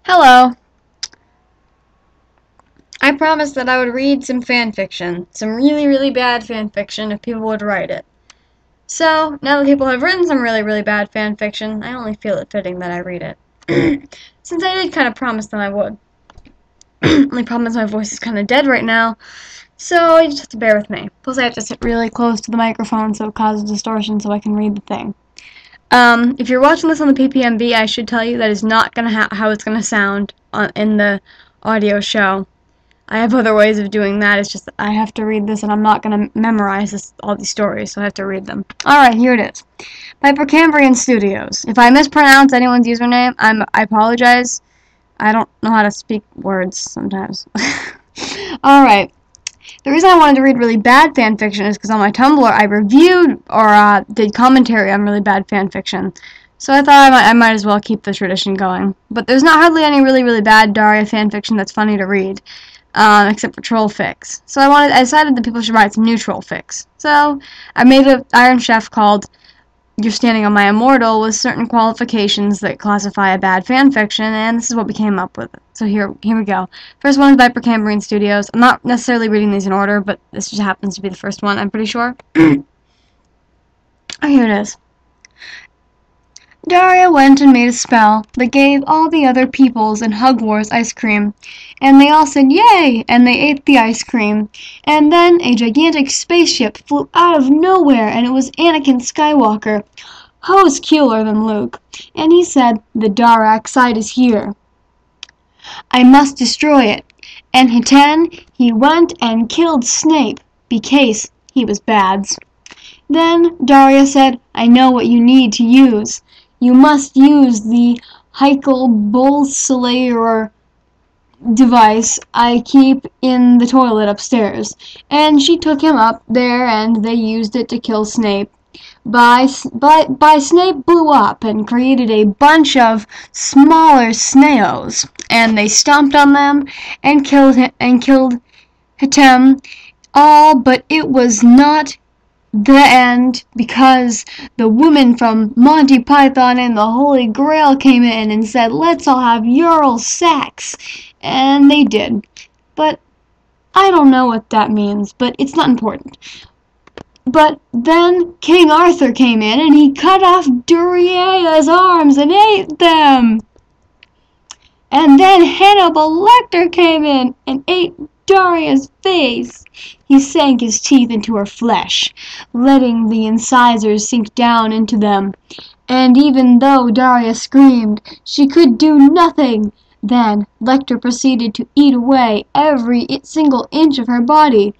Hello. I promised that I would read some fan fiction, some really, really bad fan fiction if people would write it. So, now that people have written some really, really bad fan fiction, I only feel it fitting that I read it. Since I did kind of promise that I would. Only problem is my voice is kind of dead right now, so you just have to bear with me. Plus I have to sit really close to the microphone so it causes distortion so I can read the thing. If you're watching this on the PPMV, I should tell you that is not gonna how it's gonna sound in the audio show. I have other ways of doing that. It's just that I have to read this, and I'm not going to memorize all these stories, so I have to read them. Alright, here it is. By Percussive Studios. If I mispronounce anyone's username, I apologize. I don't know how to speak words sometimes. Alright. The reason I wanted to read really bad fanfiction is because on my Tumblr I reviewed or did commentary on really bad fanfiction. So I thought I might as well keep the tradition going. But there's not hardly any really, really bad Daria fanfiction that's funny to read. Except for troll fics. So I decided that people should write some new troll fics. So I made an Iron Chef called You're Standing on My Immortal with certain qualifications that classify a bad fanfiction, and this is what we came up with. So here we go. First one is by Percussive Studios. I'm not necessarily reading these in order, but this just happens to be the first one, I'm pretty sure. Oh, here it is. Daria went and made a spell that gave all the other peoples in Hogwarts ice cream, and they all said yay, and they ate the ice cream. And then a gigantic spaceship flew out of nowhere, and it was Anakin Skywalker, host cooler than Luke, and he said, the Darak side is here. I must destroy it. And he went and killed Snape, because he was bads. Then Daria said, I know what you need to use. You must use the Bull-Slayer device I keep in the toilet upstairs. And she took him up there, and they used it to kill Snape. Snape blew up and created a bunch of smaller snails, and they stomped on them and killed him all, but it was not the end, because the woman from Monty Python and the Holy Grail came in and said, let's all have oral sex. And they did. But I don't know what that means, but it's not important. But then King Arthur came in and he cut off Duria's arms and ate them. And then Hannibal Lecter came in and ate Daria's face. He sank his teeth into her flesh, letting the incisors sink down into them. And even though Daria screamed, she could do nothing. Then Lecter proceeded to eat away every single inch of her body.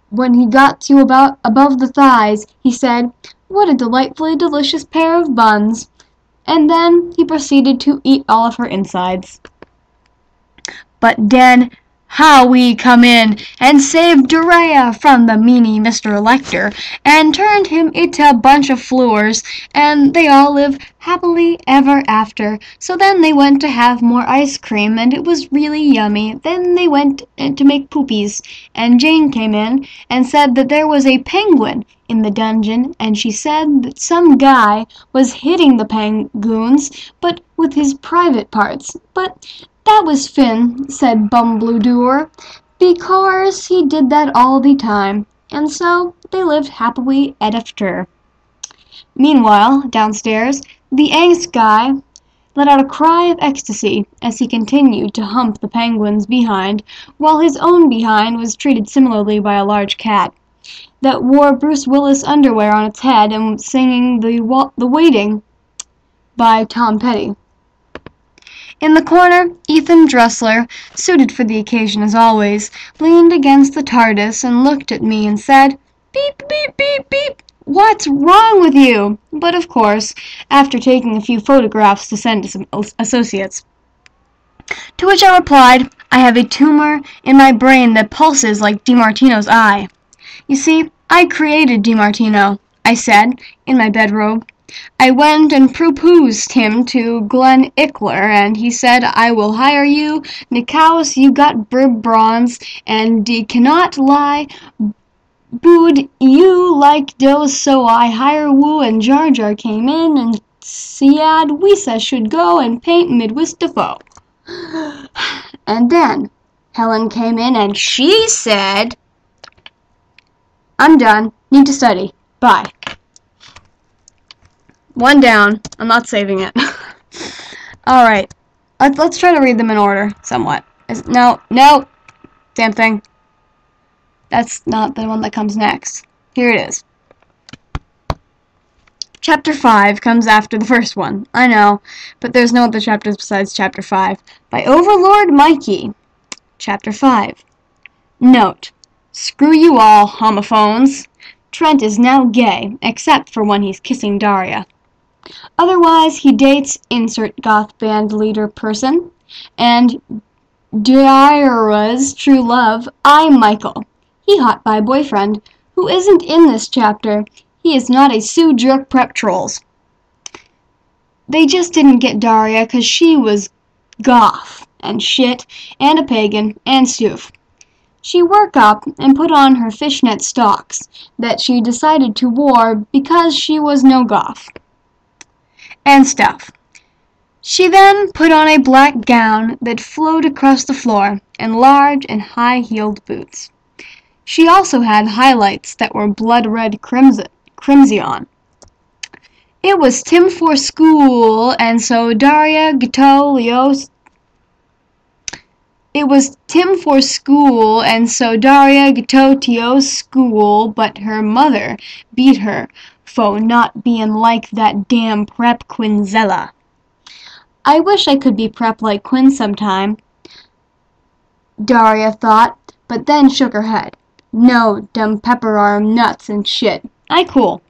When he got to about above the thighs, he said, what a delightfully delicious pair of buns. And then he proceeded to eat all of her insides. But then Howie come in and saved Daria from the meanie Mr. Lecter and turned him into a bunch of floors, and they all live happily ever after. So then they went to have more ice cream, and it was really yummy. Then they went to make poopies, and Jane came in and said that there was a penguin in the dungeon, and she said that some guy was hitting the penguins, but with his private parts. But that was Finn, said Bumbledore, because he did that all the time, and so they lived happily after. Meanwhile, downstairs, the angst guy let out a cry of ecstasy as he continued to hump the penguin's behind, while his own behind was treated similarly by a large cat that wore Bruce Willis underwear on its head and was singing The Waiting by Tom Petty. In the corner, Ethan Dressler, suited for the occasion as always, leaned against the TARDIS and looked at me and said, beep, beep, beep, beep, what's wrong with you? But of course, after taking a few photographs to send to some associates. To which I replied, I have a tumor in my brain that pulses like DiMartino's eye. You see, I created DiMartino, I said, in my bedrobe. I went and proposed him to Glenn Ickler, and he said, I will hire you, Nikaus, you got bronze, and he cannot lie, booed you like those, so I hire Wu, and Jar Jar came in, and Siad Wisa should go and paint Midwest Defoe. And then Helen came in and she said, "I'm done. Need to study. Bye." One down. I'm not saving it. Alright. Let's try to read them in order, somewhat. No. Damn thing. That's not the one that comes next. Here it is. Chapter 5 comes after the first one. I know, but there's no other chapters besides Chapter 5. By Overlord Mikey. Chapter 5. Note: screw you all, homophones. Trent is now gay, except for when he's kissing Daria. Otherwise, he dates insert goth band leader person, and Daria's true love, Michael. He hot bi boyfriend, who isn't in this chapter. He is not a Sue jerk prep trolls. They just didn't get Daria 'cause she was goth and shit and a pagan and stoof. She woke up and put on her fishnet stocks that she decided to wear because she was no goth and stuff. She then put on a black gown that flowed across the floor and large and high-heeled boots. She also had highlights that were blood-red crimson. It was Tim for school, and so Daria Gitolio's school, but her mother beat her for not being like that damn prep Quinzella. I wish I could be prep like Quinn sometime, Daria thought, but then shook her head. No, dem pepper arm nuts and shit. I cool.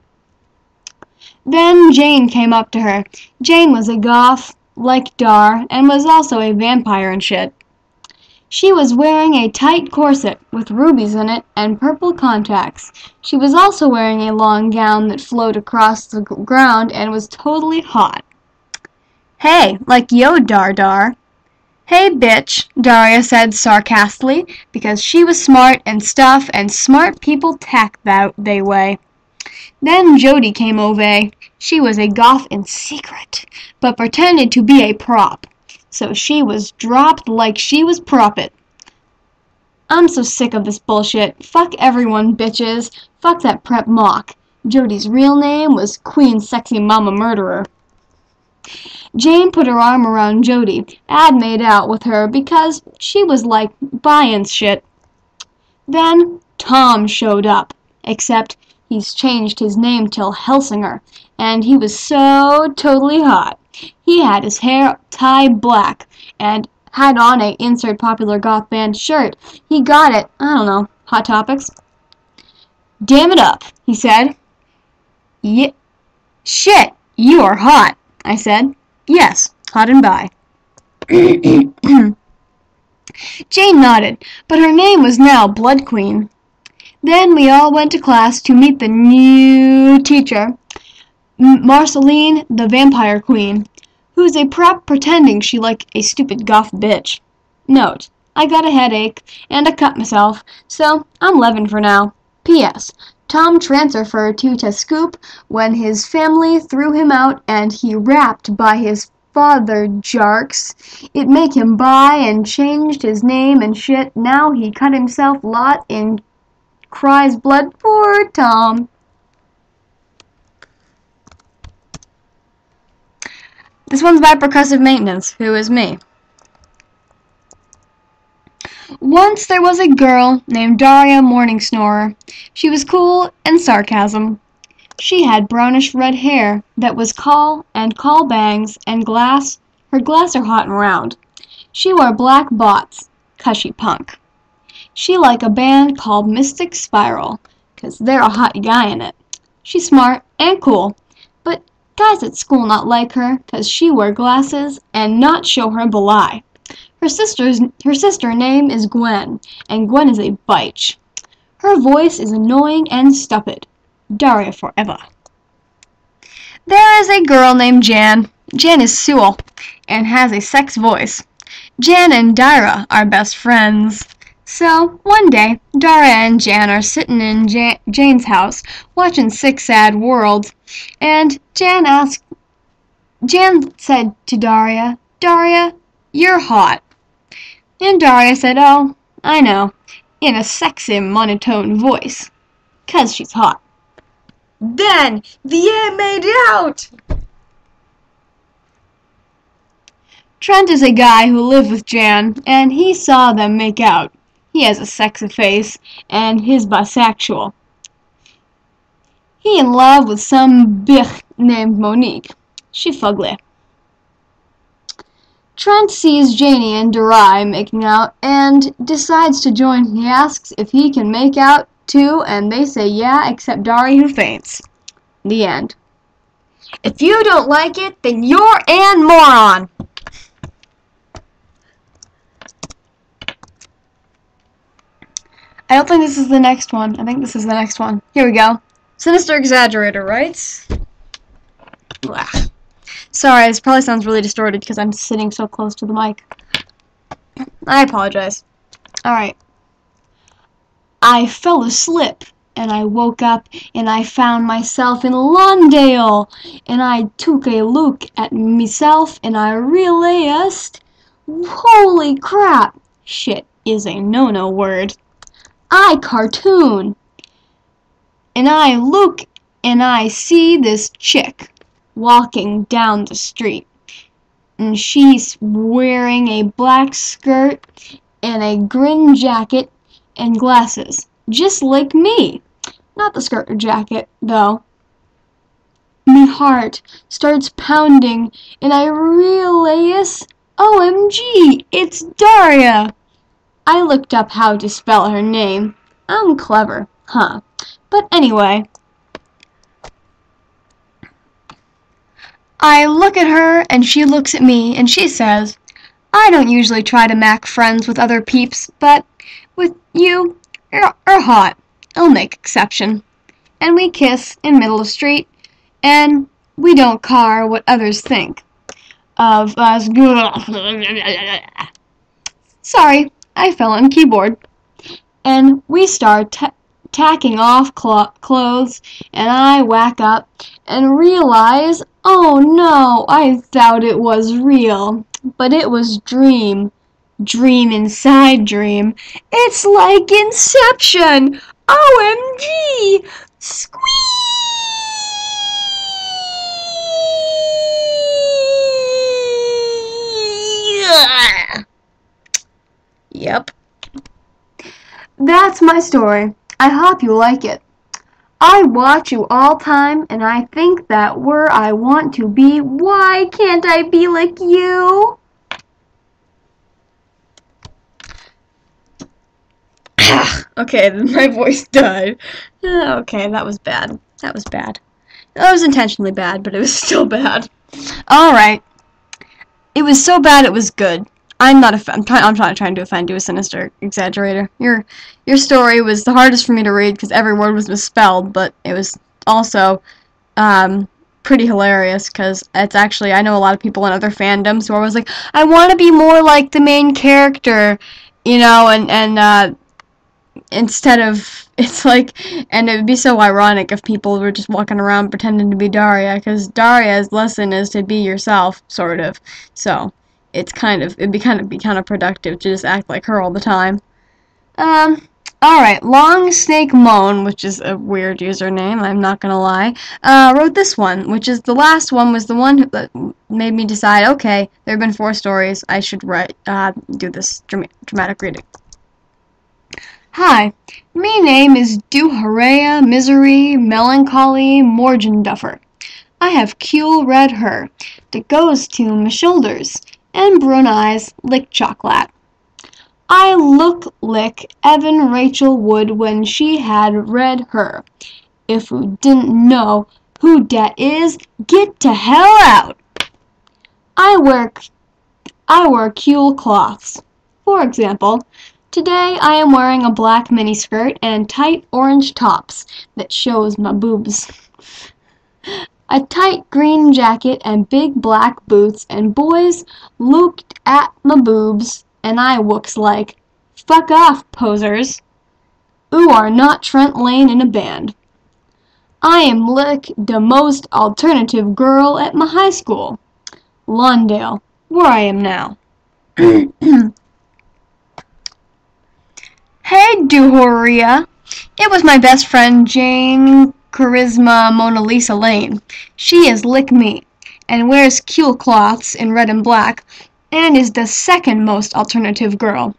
Then Jane came up to her. Jane was a goth, like Dar, and was also a vampire and shit. She was wearing a tight corset with rubies in it and purple contacts. She was also wearing a long gown that flowed across the ground and was totally hot. Hey, like yo, Dar. Hey, bitch, Daria said sarcastically, because she was smart and stuff, and smart people tack that they way. Then Jody came over. She was a goth in secret, but pretended to be a prop, so she was dropped like she was proppet. I'm so sick of this bullshit. Fuck everyone, bitches. Fuck that prep mock. Jody's real name was Queen Sexy Mama Murderer. Jane put her arm around Jody and made out with her because she was like buyin' shit. Then Tom showed up, except he's changed his name till Helsinger, and he was so totally hot. He had his hair tied black and had on a insert popular goth band shirt. He got it, I don't know, Hot Topics. Damn it up, he said. Shit, you are hot, I said. Yes, hot and bi. Jane nodded, but her name was now Blood Queen. Then we all went to class to meet the new teacher, Marceline, the Vampire Queen, who's a prep pretending she like a stupid goth bitch. Note: I got a headache, and I cut myself, so I'm 11 for now. P.S. Tom transferred to Tescoop when his family threw him out and he rapped by his father Jarks. It make him buy and changed his name and shit. Now he cut himself lot and cries blood. Poor Tom. This one's by Percussive Maintenance, who is me. Once there was a girl named Daria Morningsnorer. She was cool and sarcasm. She had brownish red hair that was call bangs and glass. Her glass are hot and round. She wore black bots, 'cause she punk. She like a band called Mystic Spiral, 'cause they're a hot guy in it. She's smart and cool, but guys at school not like her 'cause she wear glasses and not show her belie. Her sister name is Gwen, and Gwen is a bitch. Her voice is annoying and stupid. Daria forever. There is a girl named Jan. Jan is Sewell, and has a sex voice. Jan and Daria are best friends. So, one day, Daria and Jan are sitting in Jane's house, watching Sick Sad World, and Jan said to Daria, "Daria, you're hot." And Daria said, "Oh, I know," in a sexy monotone voice, 'cause she's hot. Then they made out! Trent is a guy who lived with Jan, and he saw them make out. He has a sexy face, and he's bisexual. He in love with some bitch named Monique. She fugly. Trent sees Janie and Darai making out, and decides to join. He asks if he can make out too, and they say yeah, except Dari, who faints. The end. If you don't like it, then you're an moron! I don't think this is the next one. I think this is the next one. Here we go. Sinister Exaggerator writes. Blah. Sorry, this probably sounds really distorted because I'm sitting so close to the mic. I apologize. Alright. I fell asleep, and I woke up, and I found myself in Lawndale, and I took a look at myself, and I realized, holy crap, shit is a no-no word. I cartoon. And I look, and I see this chick walking down the street, and she's wearing a black skirt and a green jacket and glasses, just like me. Not the skirt or jacket, though. My heart starts pounding, and I realize, OMG, it's Daria. I looked up how to spell her name. I'm clever, huh? But anyway, I look at her, and she looks at me, and she says, "I don't usually try to make friends with other peeps, but with you, you're hot. I'll make exception." And we kiss in middle of street, and we don't care what others think of us. Sorry, I fell on keyboard. And we start tacking off clothes, and I whack up and realize, oh no, I thought it was real, but it was dream. Dream inside dream. It's like Inception! OMG! Squeeze! Yep. That's my story. I hope you like it. I watch you all time, and I think that where I want to be, why can't I be like you? Okay, my voice died. Okay, that was bad. That was bad. That was intentionally bad, but it was still bad. Alright. It was so bad it was good. I'm not trying to offend you, a Sinister Exaggerator. Your story was the hardest for me to read because every word was misspelled, but it was also pretty hilarious because it's actually, I know a lot of people in other fandoms who are always like, I want to be more like the main character, you know, and instead of, it's like, and it would be so ironic if people were just walking around pretending to be Daria, because Daria's lesson is to be yourself, sort of, so it'd be kind of productive to just act like her all the time. Alright, Long Snake Moan, which is a weird username, I'm not gonna lie, wrote this one, which is the last one, was the one that made me decide, okay, there have been 4 stories, I should do this dramatic reading. Hi, me name is Duhareya Misery Melancholy Morgenduffer. I have cool red hair that goes to my shoulders, and brune eyes like chocolate. I look like Evan Rachel would when she had red hair. If you didn't know who dat is, get to hell out. I wear cool cloths. For example, today I am wearing a black miniskirt and tight orange tops that shows my boobs. A tight green jacket and big black boots, and boys looked at my boobs, and I looks like, fuck off, posers. You are not Trent Lane in a band. I am like the most alternative girl at my high school, Lawndale, where I am now. Hey, Duhoria. It was my best friend Jane Charisma Mona Lisa Lane. She is like me, and wears cule cloths in red and black, and is the second most alternative girl.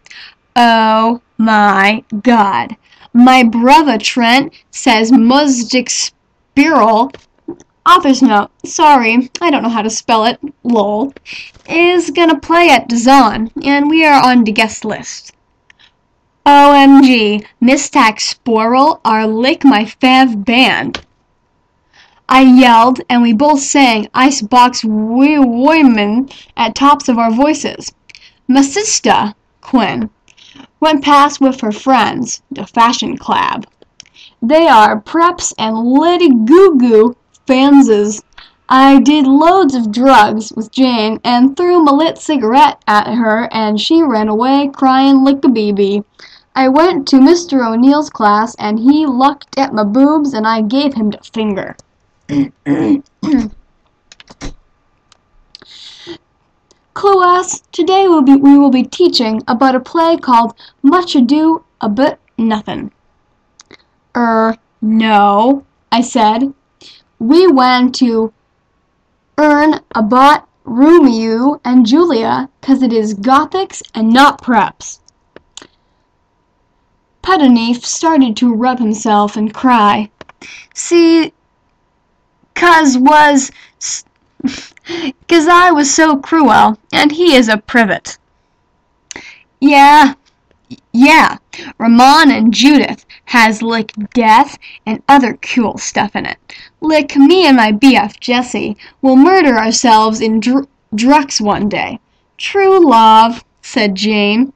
Oh my god. My brother Trent says Musdic Spiral, author's note, sorry, I don't know how to spell it, lol, is gonna play at Dazan, and we are on the guest list. OMG, Mistack Sporl are like my fav band. I yelled, and we both sang Icebox Women at tops of our voices. My sister, Quinn, went past with her friends, the Fashion Club. They are preps and Lady Goo Goo fanses. I did loads of drugs with Jane and threw my lit cigarette at her, and she ran away crying like a baby. I went to Mr. O'Neill's class, and he looked at my boobs, and I gave him the finger. Class, today we will be teaching about a play called Much Ado About Nothing. No, I said. We went to about Romeo and Julia, 'cause it is Gothics and not preps. Pedoneef started to rub himself and cry. See, 'cause I was so cruel, and he is a privet. Yeah, Ramon and Judith has lick death and other cool stuff in it. Lick me and my BF Jessie will murder ourselves in drucks one day. True love, said Jane,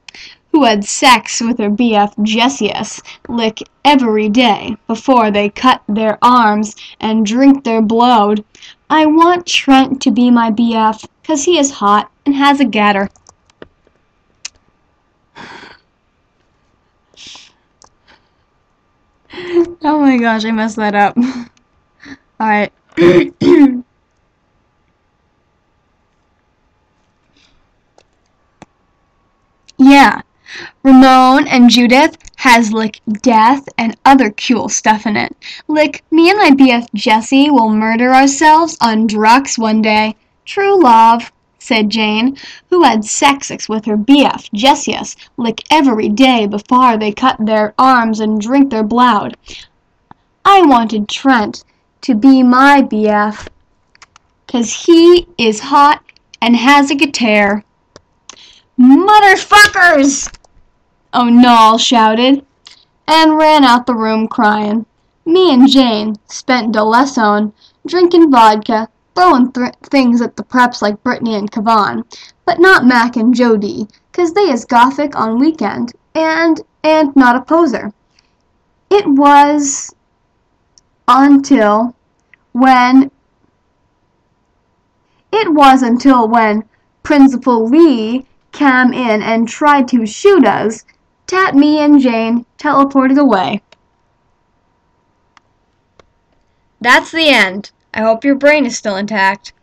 who had sex with her BF Jessius lick every day before they cut their arms and drink their blood. I want Trent to be my BF, 'cause he is hot and has a gatter. Oh my gosh, I messed that up. Alright. Yeah. Ramon and Judith has lick death and other cool stuff in it. Lick me and my BF Jessie will murder ourselves on drugs one day. True love, said Jane, who had sex with her BF Jessius lick every day before they cut their arms and drink their blood. I wanted Trent to be my BF, 'cause he is hot and has a guitar. Motherfuckers! O'Neill shouted, and ran out the room crying. Me and Jane spent the lesson drinking vodka, throwing things at the preps like Brittany and Kavan, but not Mac and Jody, 'cause they is Gothic on weekend, and not a poser. It was until when Principal Lee came in and tried to shoot us, that me and Jane teleported away. That's the end. I hope your brain is still intact.